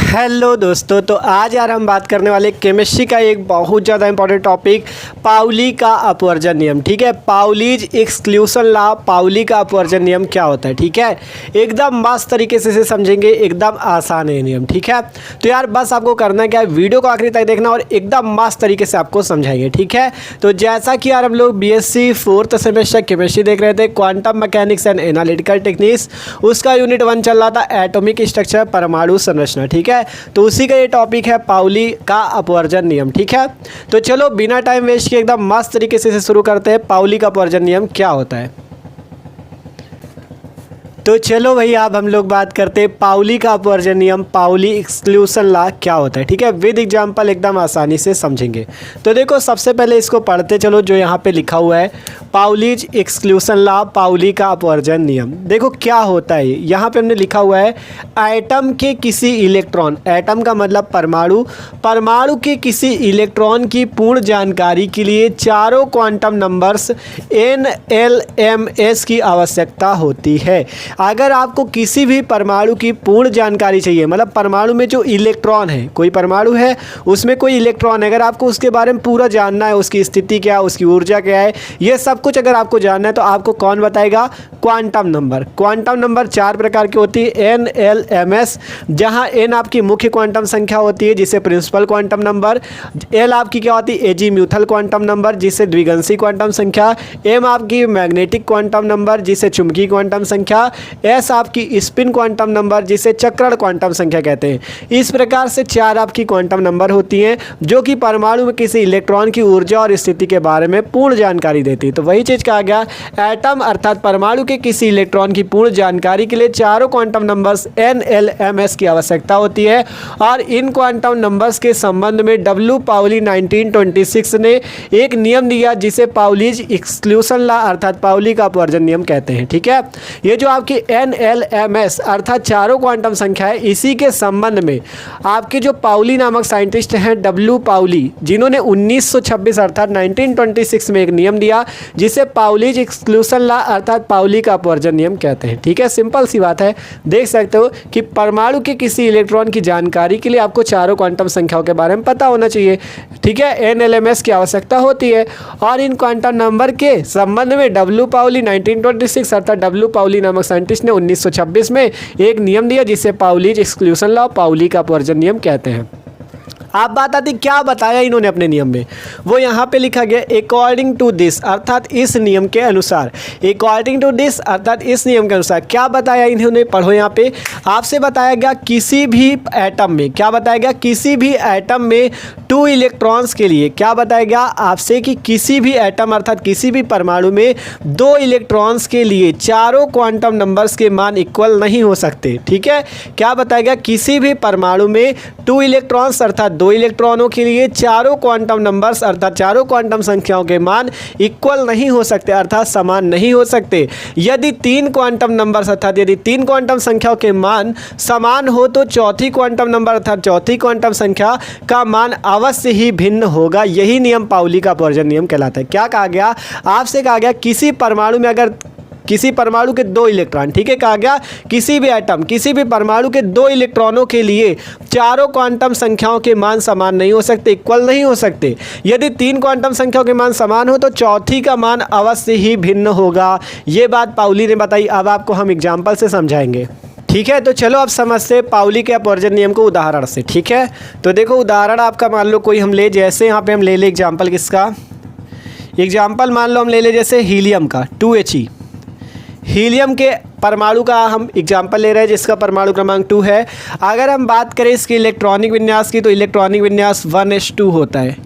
Hello दोस्तों, तो आज यार हम बात करने वाले केमिस्ट्री का एक बहुत ज़्यादा इंपॉर्टेंट टॉपिक पाउली का अपवर्जन नियम। ठीक है, पाउलीज एक्सक्लूशन लॉ, पाउली का अपवर्जन नियम क्या होता है। ठीक है, एकदम मस्त तरीके से समझेंगे, एकदम आसान है नियम। ठीक है, तो यार बस आपको करना क्या है, वीडियो को आखिरी तक देखना और एकदम मस्त तरीके से आपको समझाएंगे। ठीक है, तो जैसा कि यार हम लोग BSc 4th सेमेस्टर केमिस्ट्री देख रहे थे, quantum mechanics and analytical techniques, उसका यूनिट 1 चल रहा था एटॉमिक स्ट्रक्चर, परमाणु संरचना। ठीक है, तो उसी का ये टॉपिक है पाउली का अपवर्जन नियम। ठीक है, तो चलो बिना टाइम वेस्ट किए एकदम मस्त तरीके से शुरू करते हैं। पाउली का अपवर्जन नियम क्या होता है, तो चलो भाई अब हम लोग बात करते हैं पाउली का अपवर्जन नियम, पाउली एक्सक्लूशन लॉ क्या होता है। ठीक है, विद एग्जांपल एकदम आसानी से समझेंगे। तो देखो सबसे पहले इसको पढ़ते चलो, जो यहाँ पे लिखा हुआ है पाउलीज एक्सक्लूशन लॉ, पाउली का अपवर्जन नियम। देखो क्या होता है, यहाँ पे हमने लिखा हुआ है एटम के किसी इलेक्ट्रॉन, एटम का मतलब परमाणु, परमाणु के किसी इलेक्ट्रॉन की पूर्ण जानकारी के लिए चारों क्वांटम नंबर्स NLMS की आवश्यकता होती है। अगर आपको किसी भी परमाणु की पूर्ण जानकारी चाहिए, मतलब परमाणु में जो इलेक्ट्रॉन है, कोई परमाणु है उसमें कोई इलेक्ट्रॉन है, अगर आपको उसके बारे में पूरा जानना है, उसकी स्थिति क्या है, उसकी ऊर्जा क्या है, ये सब कुछ अगर आपको जानना है तो आपको कौन बताएगा, क्वांटम नंबर। क्वांटम नंबर 4 प्रकार की होती है, NLMS, जहां N आपकी मुख्य क्वांटम संख्या होती है जिसे प्रिंसिपल क्वांटम नंबर, L आपकी क्या होती है, एजीम्यूथल क्वांटम नंबर जिसे द्विगंशी क्वांटम संख्या, M आपकी मैग्नेटिक क्वांटम नंबर जिसे चुंबकीय क्वांटम संख्या, S आपकी स्पिन क्वांटम नंबर जिसे चक्रण क्वांटम संख्या कहते हैं। इस प्रकार से 4 आपकी क्वांटम नंबर होती हैं जो कि परमाणु में किसी इलेक्ट्रॉन की ऊर्जा और स्थिति के बारे में पूर्ण जानकारी देती है। तो वही चीज़ कहा गया, एटम अर्थात परमाणु के किसी इलेक्ट्रॉन की पूर्ण जानकारी के लिए चारों क्वांटम नंबर्स NLMS की आवश्यकता होती है। और इन क्वांटम नंबर्स के संबंध में W पाउली 1926 ने एक नियम दिया जिसे पाउलीज एक्सक्लूशन लॉ अर्थात पाउली का अपवर्जन नियम कहते हैं। ठीक है, ये जो आपकी NLMS अर्थात चारों क्वांटम संख्या है, इसी के संबंध में आपके जो पाउली नामक साइंटिस्ट हैं W पाउली, जिन्होंने 1926 अर्थात 1926 में एक नियम दिया जिसे पाउलीज एक्सक्लूशन लॉ अर्थात पाउली का अपवर्जन नियम कहते हैं। ठीक है, सिंपल सी बात है, देख सकते हो कि परमाणु के किसी इलेक्ट्रॉन की जानकारी के लिए आपको चारों क्वांटम संख्याओं के बारे में पता होना चाहिए। ठीक है, NLMS की आवश्यकता होती है और इन क्वांटम नंबर के संबंध में W पाउली 1926 अर्थात W पाउली नामक साइंटिस्ट ने 1926 में एक नियम दिया जिसे पाउलीज एक्सक्लूशन लॉ, पाउली का अपवर्जन नियम कहते हैं। आप बात आती क्या बताया इन्होंने अपने नियम में, वो यहाँ पे लिखा गया अकॉर्डिंग टू दिस अर्थात इस नियम के अनुसार, अकॉर्डिंग टू दिस अर्थात इस नियम के अनुसार क्या बताया इन्होंने, पढ़ो यहाँ पे, आपसे बताया गया किसी भी एटम में, क्या बताया गया, किसी भी एटम में 2 इलेक्ट्रॉन्स के लिए, क्या बताया गया आपसे कि किसी भी एटम अर्थात किसी भी परमाणु में 2 इलेक्ट्रॉन्स के लिए चारों क्वांटम नंबर्स के मान इक्वल नहीं हो सकते। ठीक है, क्या बताया गया, किसी भी परमाणु में 2 इलेक्ट्रॉन्स अर्थात 2 इलेक्ट्रॉनों के लिए चारों क्वांटम नंबर्स अर्थात चारों क्वांटम संख्याओं के मान इक्वल नहीं हो सकते अर्थात समान नहीं हो सकते। यदि 3 क्वांटम नंबर्स अर्थात यदि 3 क्वांटम संख्याओं के मान समान हो तो चौथी क्वांटम नंबर अर्थात चौथी क्वांटम संख्या का मान अवश्य ही भिन्न होगा। यही नियम पाउली का अपवर्जन नियम कहलाता है। क्या कहा गया, आपसे कहा गया किसी परमाणु में अगर किसी परमाणु के 2 इलेक्ट्रॉन, ठीक है, कहा गया किसी भी एटम किसी भी परमाणु के 2 इलेक्ट्रॉनों के लिए चारों क्वांटम संख्याओं के मान समान नहीं हो सकते, इक्वल नहीं हो सकते। यदि 3 क्वांटम संख्याओं के मान समान हो तो चौथी का मान अवश्य ही भिन्न होगा। ये बात पाउली ने बताई, अब आपको हम एग्जाम्पल से समझाएंगे। ठीक है, तो चलो अब समझते पाउली के अपवर्जन नियम को उदाहरण से। ठीक है, तो देखो उदाहरण आपका मान लो कोई हम ले, जैसे यहाँ पे हम ले एग्जाम्पल किसका, एग्जाम्पल मान लो हम ले जैसे हीलियम का 2He, हीलियम के परमाणु का हम एग्जाम्पल ले रहे हैं जिसका परमाणु क्रमांक 2 है। अगर हम बात करें इसके इलेक्ट्रॉनिक विन्यास की तो इलेक्ट्रॉनिक विन्यास 1s2 होता है।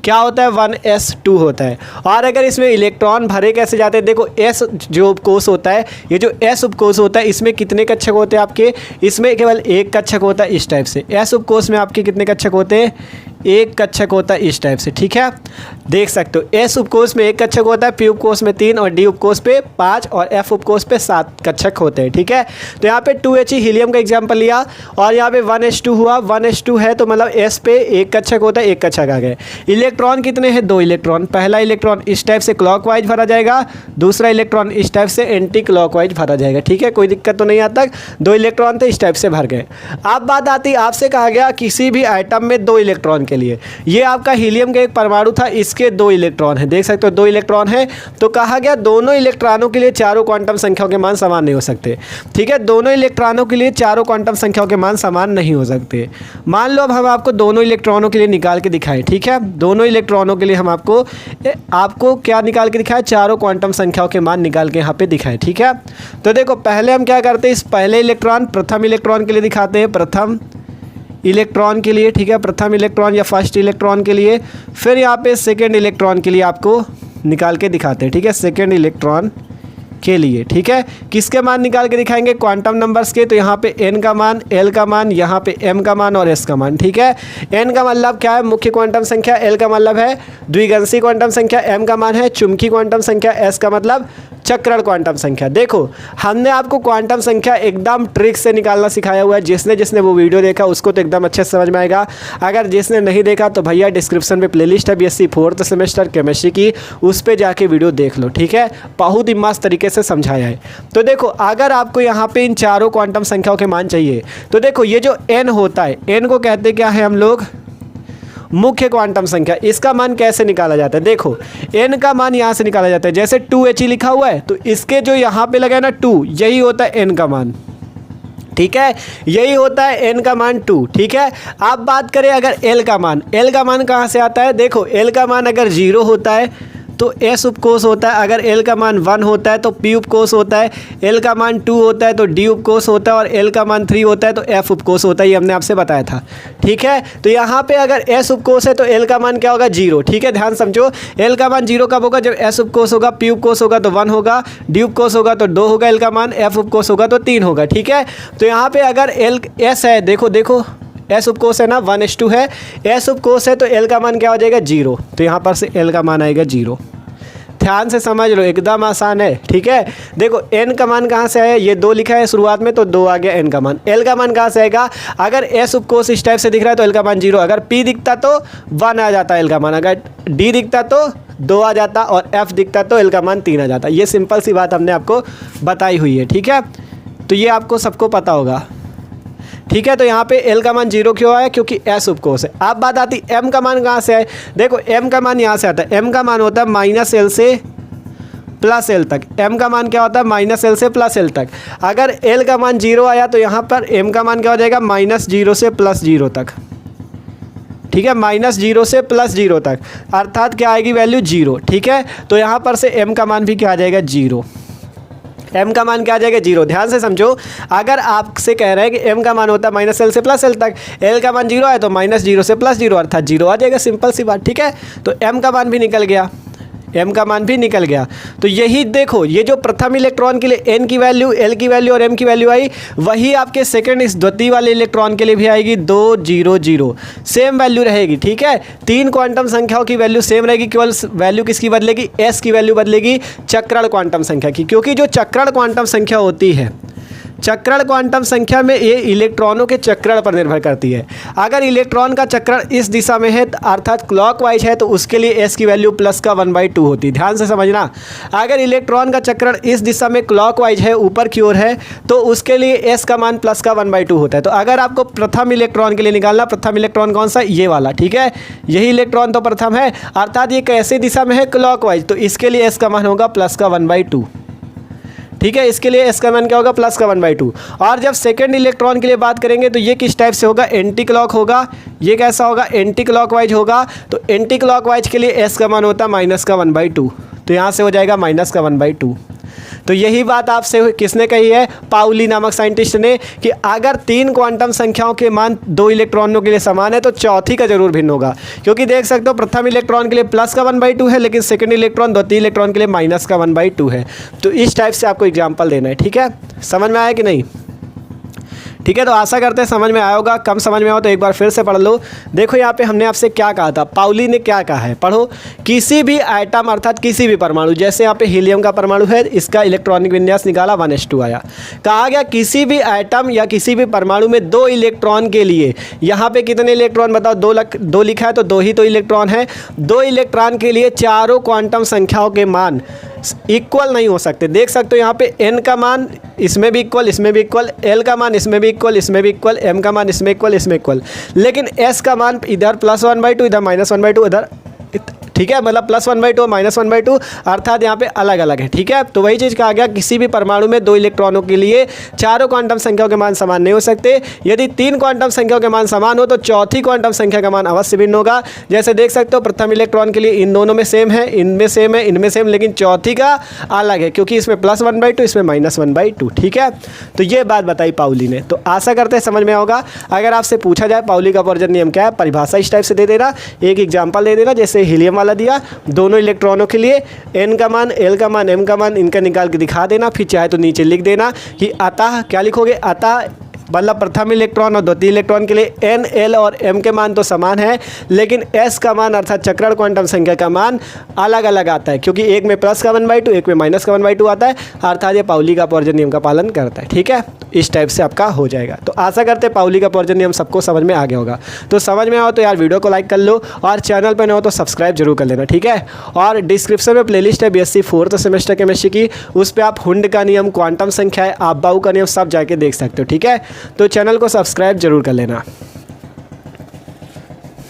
क्या होता है, 1s2 होता है। और अगर इसमें इलेक्ट्रॉन भरे कैसे जाते हैं, देखो s जो उपकोष होता है, ये जो s उपकोष होता है इसमें कितने कक्षक होते हैं आपके, इसमें केवल एक कक्षक होता है इस टाइप से। s उपकोष में आपके कितने कक्षक होते हैं, एक कक्षक होता है इस टाइप से, ठीक है। देख सकते हो एस उपकोष में एक कक्षक होता है, पी उपकोष में 3 और डी उपकोष पे 5 और एफ उपकोष पे 7 कक्षक होते हैं, ठीक है। तो यहाँ पे 2He हीलियम का एग्जाम्पल लिया और यहाँ पे 1s2 हुआ, 1s2 है तो मतलब एस पे एक कक्षक होता है, एक कक्षक आ गए। इलेक्ट्रॉन कितने हैं? 2 इलेक्ट्रॉन। पहला इलेक्ट्रॉन इस टाइप से क्लॉकवाइज भरा जाएगा, दूसरा इलेक्ट्रॉन इस टाइप से एंटी क्लॉकवाइज भरा जाएगा, ठीक है। कोई दिक्कत तो नहीं आता, 2 इलेक्ट्रॉन थे इस टाइप से भर गए। अब बात आती, आपसे कहा गया किसी भी आइटम में 2 इलेक्ट्रॉन के लिए, ये आपका हीलियम का एक परमाणु था, इसके 2 इलेक्ट्रॉन है, देख सकते हो 2 इलेक्ट्रॉन है। तो कहा गया दोनों इलेक्ट्रॉनों के लिए चारों क्वांटम संख्याओं के मान समान नहीं हो सकते, ठीक है। दोनों इलेक्ट्रॉनों के लिए चारों क्वांटम संख्याओं के मान समान नहीं हो सकते। मान लो अब हम आपको दोनों इलेक्ट्रॉनों के लिए निकाल के दिखाएं, ठीक है। दोनों इलेक्ट्रॉनों के लिए हम आपको क्या निकाल के दिखाएं? चारों क्वांटम संख्याओं के मान निकाल के यहाँ पे दिखाएं, ठीक है। तो देखो पहले हम क्या करते हैं, इस पहले इलेक्ट्रॉन प्रथम इलेक्ट्रॉन के लिए दिखाते हैं, प्रथम इलेक्ट्रॉन के लिए, ठीक है, प्रथम इलेक्ट्रॉन या फर्स्ट इलेक्ट्रॉन के लिए। फिर यहाँ पे सेकेंड इलेक्ट्रॉन के लिए आपको निकाल के दिखाते हैं, ठीक है, सेकेंड इलेक्ट्रॉन के लिए, ठीक है। किसके मान निकाल के दिखाएंगे? क्वांटम नंबर्स के। तो यहाँ पे n का मान, l का मान, यहाँ पे m का मान और s का मान, ठीक है। n का मतलब क्या है? मुख्य क्वांटम संख्या। l का मतलब है द्विगंशी क्वांटम संख्या। m का मान है चुंबकीय क्वांटम संख्या। s का मतलब चक्रण क्वांटम संख्या। देखो हमने आपको क्वांटम संख्या एकदम ट्रिक से निकालना सिखाया हुआ है, जिसने वो वीडियो देखा उसको तो एकदम अच्छे से समझ में आएगा। अगर जिसने नहीं देखा तो भैया डिस्क्रिप्शन में प्लेलिस्ट है BSc 4th सेमेस्टर केमिस्ट्री की, उस पर जाके वीडियो देख लो, ठीक है। बहुत ही मस्त तरीके से समझाया है। तो देखो अगर आपको यहाँ पे इन चारों क्वांटम संख्याओं के मान चाहिए तो देखो ये जो n होता है, n को कहते क्या है हम लोग? मुख्य क्वांटम संख्या। इसका मान कैसे निकाला जाता है? देखो n का मान यहाँ से निकाला जाता है, जैसे 2He लिखा हुआ है तो इसके जो यहाँ पे लगा है ना 2, यही होता है n का मान, ठीक है, यही होता है n का मान 2, ठीक है। अब बात करें अगर l का मान, l का मान कहाँ से आता है? देखो l का मान अगर 0 होता है तो s उपकोष होता है, अगर l का मान 1 होता है तो p उपकोष होता है, l का मान 2 होता है तो d उपकोष होता है और l का मान 3 होता है तो f उपकोष होता है, ये हमने आपसे बताया था, ठीक है। तो यहाँ पे अगर s उपकोष है तो l का मान क्या होगा? 0, ठीक है। ध्यान समझो, l का मान 0 कब होगा? जब s उपकोष होगा, p उपकोष होगा तो 1 होगा, d उपकोष होगा तो 2 होगा l का मान, f उपकोष होगा तो 3 होगा, ठीक है। तो यहाँ पे अगर s है, देखो s उपकोष है ना, 1s2 है, s उपकोष है तो l का मान क्या हो जाएगा? 0। तो यहाँ पर से l का मान आएगा 0। ध्यान से समझ लो, एकदम आसान है, ठीक है। देखो n का मान कहाँ से आया? ये 2 लिखा है शुरुआत में तो 2 आ गया n का मान। l का मान कहाँ से आएगा? अगर s उपकोष इस टाइप से दिख रहा है तो l का मान 0, अगर p दिखता तो 1 आ जाता l का मान, अगर d दिखता तो 2 आ जाता और f दिखता तो l का मान 3 आ जाता। ये सिंपल सी बात हमने आपको बताई हुई है, ठीक है। तो ये आपको सबको पता होगा, ठीक है। तो यहाँ पे l का मान 0 क्यों आया? क्योंकि s उपकोष है। अब बात आती m का मान कहाँ से है? देखो m का मान यहाँ से आता है, m का मान होता है -l से +l तक। m का मान क्या होता है? -l से +l तक। अगर l का मान 0 आया तो यहाँ पर m का मान क्या हो जाएगा? -0 से +0 तक, ठीक है, -0 से +0 तक, अर्थात क्या आएगी वैल्यू? 0, ठीक है। तो यहाँ पर से m का मान भी क्या आ जाएगा? 0। m का मान क्या आ जाएगा? 0। ध्यान से समझो, अगर आपसे कह रहे हैं कि m का मान होता है -l से +l तक, l का मान 0 है तो -0 से +0 अर्थात 0 आ जाएगा, सिंपल सी बात, ठीक है। तो m का मान भी निकल गया, m का मान भी निकल गया। तो यही देखो, ये जो प्रथम इलेक्ट्रॉन के लिए n की वैल्यू, l की वैल्यू और m की वैल्यू आई, वही आपके सेकंड इस द्वितीय वाले इलेक्ट्रॉन के लिए भी आएगी। 2 0 0 सेम वैल्यू रहेगी, ठीक है। 3 क्वांटम संख्याओं की वैल्यू सेम रहेगी, केवल वैल्यू किसकी बदलेगी? s की वैल्यू बदलेगी चक्रण क्वांटम संख्या की, क्योंकि जो चक्रण क्वांटम संख्या होती है, चक्रण क्वांटम संख्या में ये इलेक्ट्रॉनों के चक्रण पर निर्भर करती है। अगर इलेक्ट्रॉन का चक्रण इस दिशा में है अर्थात क्लॉकवाइज है तो उसके लिए s की वैल्यू प्लस का 1/2 होती है। ध्यान से समझना, अगर इलेक्ट्रॉन का चक्रण इस दिशा में क्लॉकवाइज है, ऊपर की ओर है, तो उसके लिए s का मान प्लस का 1/2 होता है। तो अगर आपको प्रथम इलेक्ट्रॉन के लिए निकालना, प्रथम इलेक्ट्रॉन कौन सा? ये वाला, ठीक है, यही इलेक्ट्रॉन तो प्रथम है, अर्थात ये कैसे दिशा में है? क्लॉकवाइज, तो इसके लिए s का मान होगा प्लस का 1/2, ठीक है। इसके लिए s का मान क्या होगा? प्लस का 1/2। और जब सेकंड इलेक्ट्रॉन के लिए बात करेंगे तो ये किस टाइप से होगा? एंटी क्लॉक होगा। ये कैसा होगा? एंटी क्लॉकवाइज होगा। तो एंटी क्लॉकवाइज के लिए s का मान होता है माइनस का 1/2, तो यहाँ से हो जाएगा माइनस का 1/2। तो यही बात आपसे किसने कही है? पाउली नामक साइंटिस्ट ने, कि अगर 3 क्वांटम संख्याओं के मान 2 इलेक्ट्रॉनों के लिए समान है तो चौथी का जरूर भिन्न होगा। क्योंकि देख सकते हो प्रथम इलेक्ट्रॉन के लिए प्लस का 1/2 है, लेकिन सेकंड इलेक्ट्रॉन द्वितीय इलेक्ट्रॉन के लिए माइनस का 1/2 है। तो इस टाइप से आपको एग्जाम्पल देना है, ठीक है। समझ में आया कि नहीं? ठीक है, तो आशा करते हैं समझ में आया होगा। कम समझ में आओ तो एक बार फिर से पढ़ लो। देखो यहाँ पे हमने आपसे क्या कहा था, पाउली ने क्या कहा है, पढ़ो। किसी भी आइटम अर्थात किसी भी परमाणु, जैसे यहाँ पे हीलियम का परमाणु है, इसका इलेक्ट्रॉनिक विन्यास निकाला 1s2 आया। कहा गया किसी भी आइटम या किसी भी परमाणु में 2 इलेक्ट्रॉन के लिए, यहाँ पे कितने इलेक्ट्रॉन बताओ, 2 लिखा है तो 2 ही तो इलेक्ट्रॉन है। 2 इलेक्ट्रॉन के लिए चारों क्वांटम संख्याओं के मान इक्वल नहीं हो सकते। देख सकते हो यहाँ पे n का मान इसमें भी इक्वल, इसमें भी इक्वल, l का मान इसमें भी इक्वल, इसमें भी इक्वल, m का मान इसमें इक्वल, इसमें इक्वल, लेकिन s का मान इधर +1/2, इधर -1/2, इधर, ठीक है, मतलब +1/2 -1/2 अर्थात यहाँ पे अलग अलग है। ठीक है, तो वही चीज़ कहा गया किसी भी परमाणु में 2 इलेक्ट्रॉनों के लिए चारों क्वांटम संख्याओं के मान समान नहीं हो सकते। यदि 3 क्वांटम संख्याओं के मान समान हो तो चौथी क्वांटम संख्या का मान अवश्य भिन्न होगा। जैसे देख सकते हो प्रथम इलेक्ट्रॉन के लिए इन दोनों में सेम है, इनमें सेम है, इनमें सेम, लेकिन चौथी का अलग है क्योंकि इसमें +1/2, इसमें -1/2। ठीक है, तो ये बात बताई पाउली ने। तो आशा करते हैं समझ में होगा। अगर आपसे पूछा जाए पाउली का अपवर्जन नियम क्या है, परिभाषा इस टाइप से दे देना, एक एग्जाम्पल दे देना। जैसे हीलियम वाला दिया, दोनों इलेक्ट्रॉनों के लिए n का मान, l का मान, m का मान, इनका निकाल के दिखा देना। फिर चाहे तो नीचे लिख देना कि अतः, क्या लिखोगे, अतः मतलब प्रथम इलेक्ट्रॉन और द्वितीय इलेक्ट्रॉन के लिए n, l और m के मान तो समान है, लेकिन s का मान अर्थात चक्रण क्वांटम संख्या का मान अलग अलग आता है क्योंकि एक में +1/2, एक में -1/2 आता है, अर्थात ये पाउली का अपवर्जन नियम का पालन करता है। ठीक है, इस टाइप से आपका हो जाएगा। तो आशा करते हैं पाउली का अपवर्जन नियम सबको समझ में आ गया होगा। तो समझ में आओ तो यार वीडियो को लाइक कर लो और चैनल पर न हो तो सब्सक्राइब जरूर कर लेना। ठीक है, और डिस्क्रिप्शन में प्लेलिस्ट है BSc 4th सेमेस्टर केमिस्ट्री की, उस पर आप हुंड का नियम, क्वांटम संख्या है, आप बाउ का नियम सब जाके देख सकते हो। ठीक है, तो चैनल को सब्सक्राइब जरूर कर लेना।